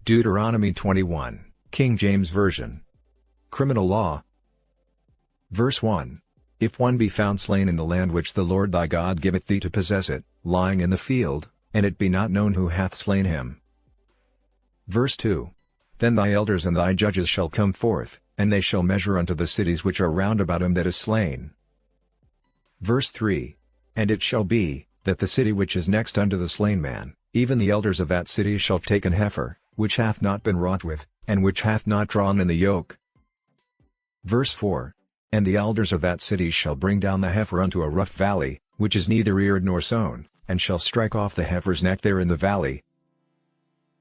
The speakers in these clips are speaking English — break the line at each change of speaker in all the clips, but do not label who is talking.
Deuteronomy 21, King James Version. Criminal Law. Verse 1. If one be found slain in the land which the Lord thy God giveth thee to possess it, lying in the field, and it be not known who hath slain him. Verse 2. Then thy elders and thy judges shall come forth, and they shall measure unto the cities which are round about him that is slain. Verse 3. And it shall be, that the city which is next unto the slain man, even the elders of that city shall take an heifer, which hath not been wrought with, and which hath not drawn in the yoke. Verse 4. And the elders of that city shall bring down the heifer unto a rough valley, which is neither eared nor sown, and shall strike off the heifer's neck there in the valley.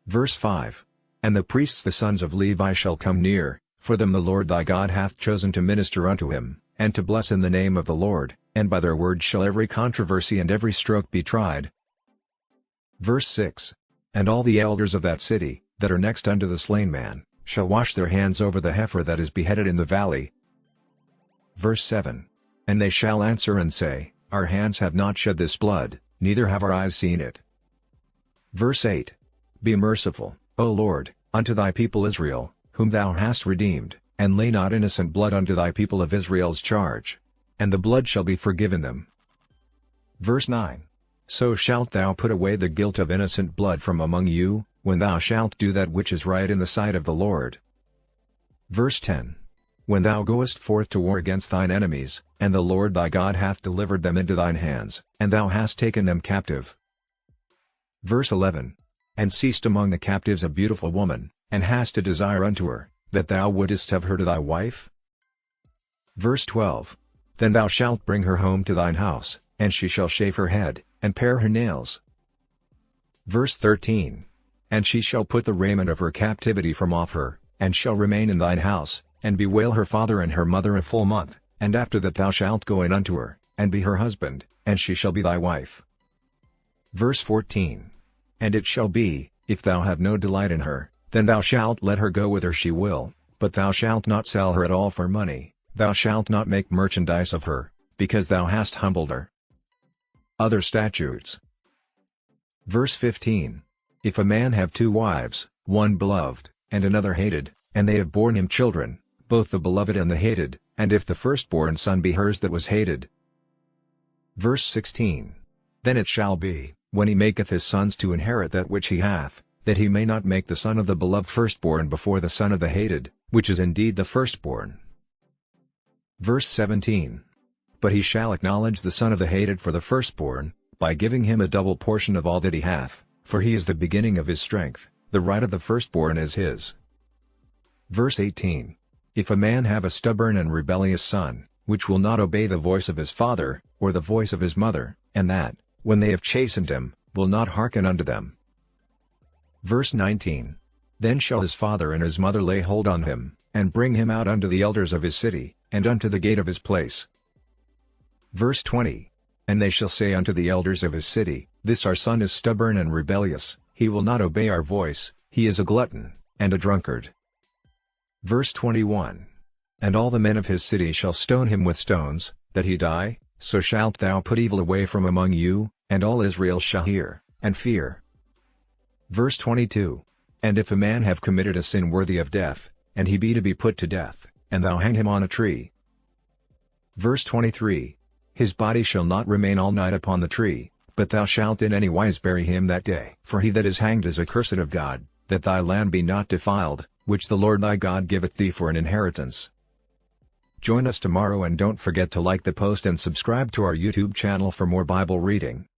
Verse 5. And the priests the sons of Levi shall come near, for them the Lord thy God hath chosen to minister unto him, and to bless in the name of the Lord, and by their word shall every controversy and every stroke be tried. Verse 6. And all the elders of that city, that are next unto the slain man, shall wash their hands over the heifer that is beheaded in the valley. Verse 7. And they shall answer and say, Our hands have not shed this blood, neither have our eyes seen it. Verse 8. Be merciful, O Lord, unto thy people Israel, whom thou hast redeemed, and lay not innocent blood unto thy people of Israel's charge. And the blood shall be forgiven them. Verse 9. So shalt thou put away the guilt of innocent blood from among you, when thou shalt do that which is right in the sight of the Lord. Verse 10. When thou goest forth to war against thine enemies, and the Lord thy God hath delivered them into thine hands, and thou hast taken them captive. Verse 11. And seest among the captives a beautiful woman, and hast a desire unto her, that thou wouldest have her to thy wife? Verse 12. Then thou shalt bring her home to thine house, and she shall shave her head, and pare her nails. Verse 13. And she shall put the raiment of her captivity from off her, and shall remain in thine house, and bewail her father and her mother a full month, and after that thou shalt go in unto her, and be her husband, and she shall be thy wife. Verse 14. And it shall be, if thou have no delight in her, then thou shalt let her go whither she will, but thou shalt not sell her at all for money, thou shalt not make merchandise of her, because thou hast humbled her. Other statutes. Verse 15. If a man have two wives, one beloved, and another hated, and they have borne him children, both the beloved and the hated, and if the firstborn son be hers that was hated. Verse 16. Then it shall be, when he maketh his sons to inherit that which he hath, that he may not make the son of the beloved firstborn before the son of the hated, which is indeed the firstborn. Verse 17. But he shall acknowledge the son of the hated for the firstborn, by giving him a double portion of all that he hath, for he is the beginning of his strength, the right of the firstborn is his. Verse 18. If a man have a stubborn and rebellious son, which will not obey the voice of his father, or the voice of his mother, and that, when they have chastened him, will not hearken unto them. Verse 19. Then shall his father and his mother lay hold on him, and bring him out unto the elders of his city, and unto the gate of his place. Verse 20. And they shall say unto the elders of his city, This our son is stubborn and rebellious, he will not obey our voice, he is a glutton, and a drunkard. Verse 21. And all the men of his city shall stone him with stones, that he die, so shalt thou put evil away from among you, and all Israel shall hear, and fear. Verse 22. And if a man have committed a sin worthy of death, and he be to be put to death, and thou hang him on a tree. Verse 23. His body shall not remain all night upon the tree, but thou shalt in any wise bury him that day. For he that is hanged is accursed of God, that thy land be not defiled, which the Lord thy God giveth thee for an inheritance. Join us tomorrow and don't forget to like the post and subscribe to our YouTube channel for more Bible reading.